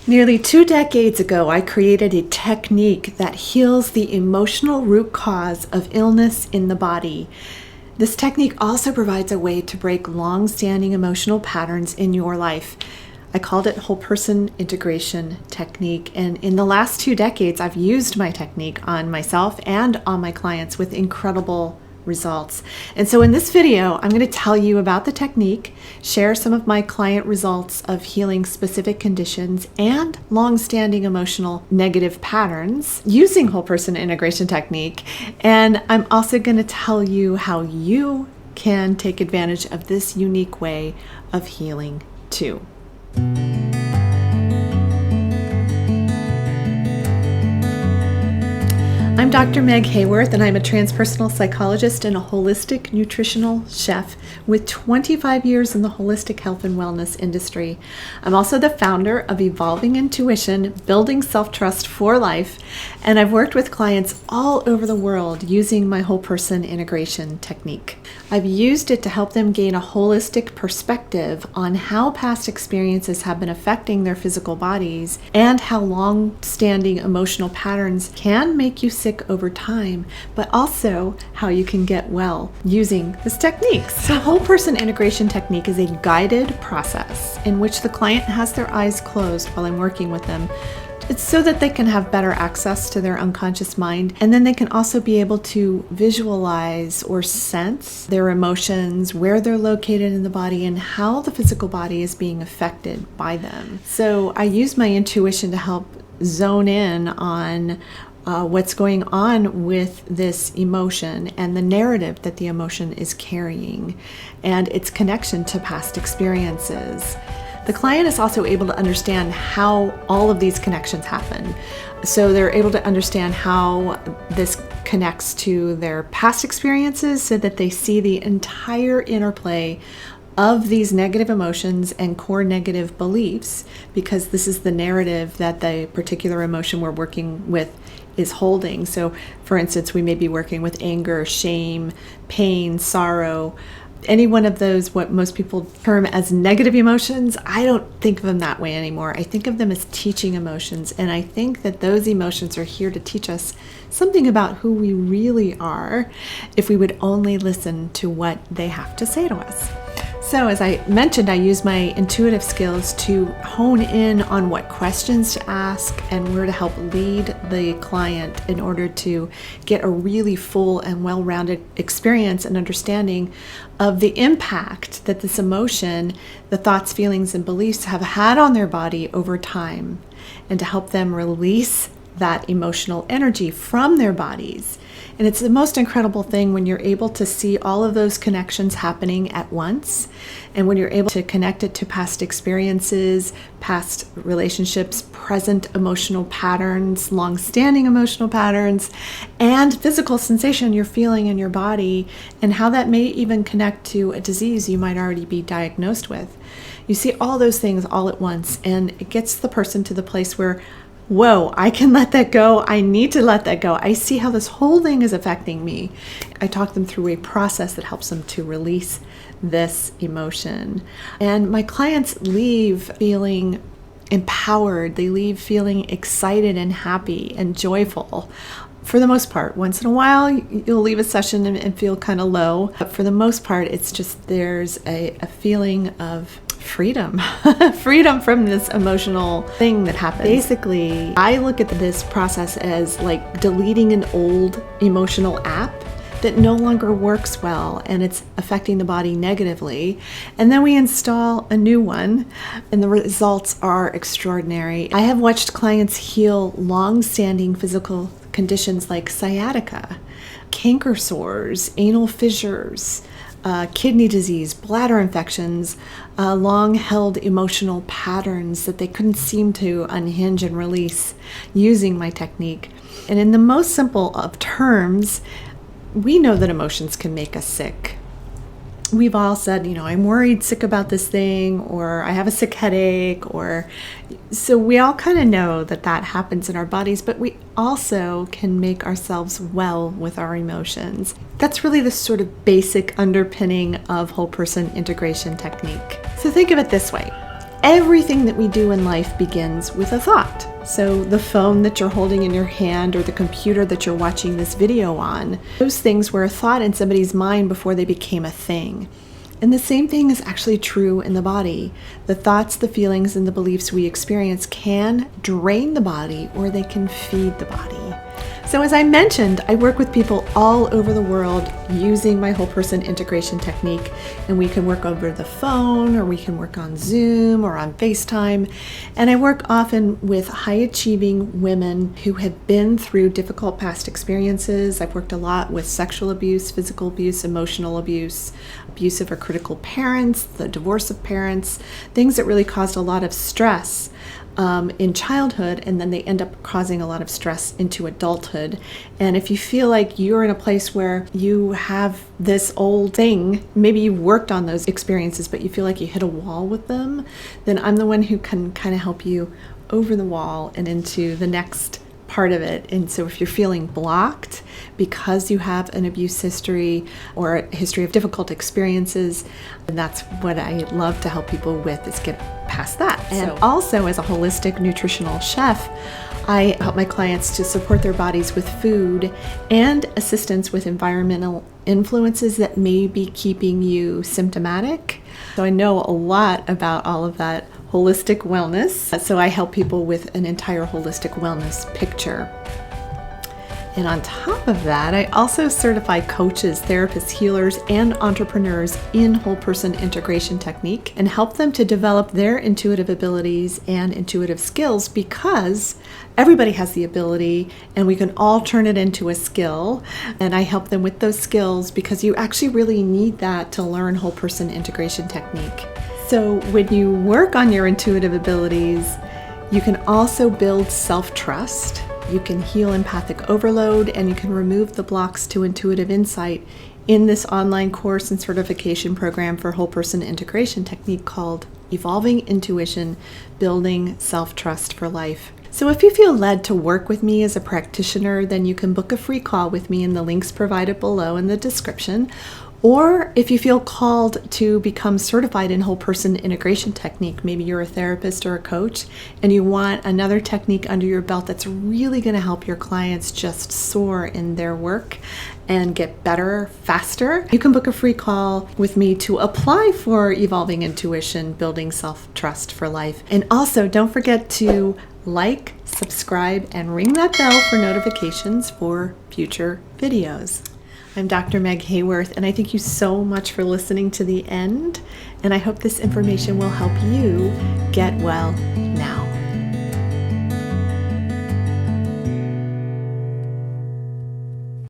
Nearly 2 decades ago, I created a technique that heals the emotional root cause of illness in the body. This technique also provides a way to break long-standing emotional patterns in your life. I called it whole person integration technique, and in the last 2 decades, I've used my technique on myself and on my clients with incredible results. And so in this video, I'm going to tell you about the technique, share some of my client results of healing specific conditions and long-standing emotional negative patterns using whole person integration technique. And I'm also going to tell you how you can take advantage of this unique way of healing too. I'm Dr. Meg Haworth, and I'm a transpersonal psychologist and a holistic nutritional chef with 25 years in the holistic health and wellness industry. I'm also the founder of Evolving Intuition, Building Self-Trust for Life, and I've worked with clients all over the world using my whole person integration technique. I've used it to help them gain a holistic perspective on how past experiences have been affecting their physical bodies and how long-standing emotional patterns can make you sick over time, but also how you can get well using this technique. So whole person integration technique is a guided process in which the client has their eyes closed while I'm working with them. It's so that they can have better access to their unconscious mind, and then they can also be able to visualize or sense their emotions, where they're located in the body, and how the physical body is being affected by them. So I use my intuition to help zone in on what's going on with this emotion and the narrative that the emotion is carrying and its connection to past experiences. The client is also able to understand how all of these connections happen. So they're able to understand how this connects to their past experiences so that they see the entire interplay of these negative emotions and core negative beliefs, because this is the narrative that the particular emotion we're working with is holding. So for instance, we may be working with anger, shame, pain, sorrow, any one of those, what most people term as negative emotions. I don't think of them that way anymore. I think of them as teaching emotions. And I think that those emotions are here to teach us something about who we really are if we would only listen to what they have to say to us. So as I mentioned, I use my intuitive skills to hone in on what questions to ask and where to help lead the client in order to get a really full and well-rounded experience and understanding of the impact that this emotion, the thoughts, feelings, and beliefs have had on their body over time, and to help them release that emotional energy from their bodies. And it's the most incredible thing when you're able to see all of those connections happening at once, and when you're able to connect it to past experiences, past relationships, present emotional patterns, long-standing emotional patterns, and physical sensation you're feeling in your body, and how that may even connect to a disease you might already be diagnosed with. You see all those things all at once, and it gets the person to the place where, whoa, I can let that go. I need to let that go. I see how this whole thing is affecting me. I talk them through a process that helps them to release this emotion. And my clients leave feeling empowered. They leave feeling excited and happy and joyful. For the most part. Once in a while, you'll leave a session and feel kind of low. But for the most part, it's just there's a feeling of freedom, freedom from this emotional thing that happens. Basically, I look at this process as like deleting an old emotional app that no longer works well and it's affecting the body negatively. And then we install a new one, and the results are extraordinary. I have watched clients heal long-standing physical conditions like sciatica, canker sores, anal fissures, kidney disease, bladder infections, long-held emotional patterns that they couldn't seem to unhinge and release using my technique. And in the most simple of terms, we know that emotions can make us sick. We've all said, I'm worried, sick about this thing, or I have a sick headache, or so we all kind of know that that happens in our bodies, but we also can make ourselves well with our emotions. That's really the sort of basic underpinning of whole person integration technique. So think of it this way. Everything that we do in life begins with a thought. So the phone that you're holding in your hand or the computer that you're watching this video on, those things were a thought in somebody's mind before they became a thing. And the same thing is actually true in the body. The thoughts, the feelings, and the beliefs we experience can drain the body or they can feed the body. So as I mentioned, I work with people all over the world using my whole person integration technique, and we can work over the phone, or we can work on Zoom or on FaceTime. And I work often with high achieving women who have been through difficult past experiences. I've worked a lot with sexual abuse, physical abuse, emotional abuse, abusive or critical parents, the divorce of parents, things that really caused a lot of stress in childhood, and then they end up causing a lot of stress into adulthood. And if you feel like you're in a place where you have this old thing, maybe you worked on those experiences, but you feel like you hit a wall with them, then I'm the one who can kind of help you over the wall and into the next part of it. And so if you're feeling blocked because you have an abuse history or a history of difficult experiences, and that's what I love to help people with, is get past that. And also, as a holistic nutritional chef, I help my clients to support their bodies with food and assistance with environmental influences that may be keeping you symptomatic. So I know a lot about all of that holistic wellness. So I help people with an entire holistic wellness picture. And on top of that, I also certify coaches, therapists, healers, and entrepreneurs in whole person integration technique and help them to develop their intuitive abilities and intuitive skills, because everybody has the ability and we can all turn it into a skill. And I help them with those skills because you actually really need that to learn whole person integration technique. So when you work on your intuitive abilities, you can also build self-trust. You can heal empathic overload, and you can remove the blocks to intuitive insight in this online course and certification program for whole person integration technique called Evolving Intuition, Building Self-Trust for Life. So if you feel led to work with me as a practitioner, then you can book a free call with me in the links provided below in the description. Or if you feel called to become certified in whole person integration technique, maybe you're a therapist or a coach and you want another technique under your belt that's really going to help your clients just soar in their work and get better faster, you can book a free call with me to apply for Evolving Intuition, Building Self-Trust for Life. And also, don't forget to like, subscribe, and ring that bell for notifications for future videos. I'm Dr. Meg Haworth, and I thank you so much for listening to the end, and I hope this information will help you get well now.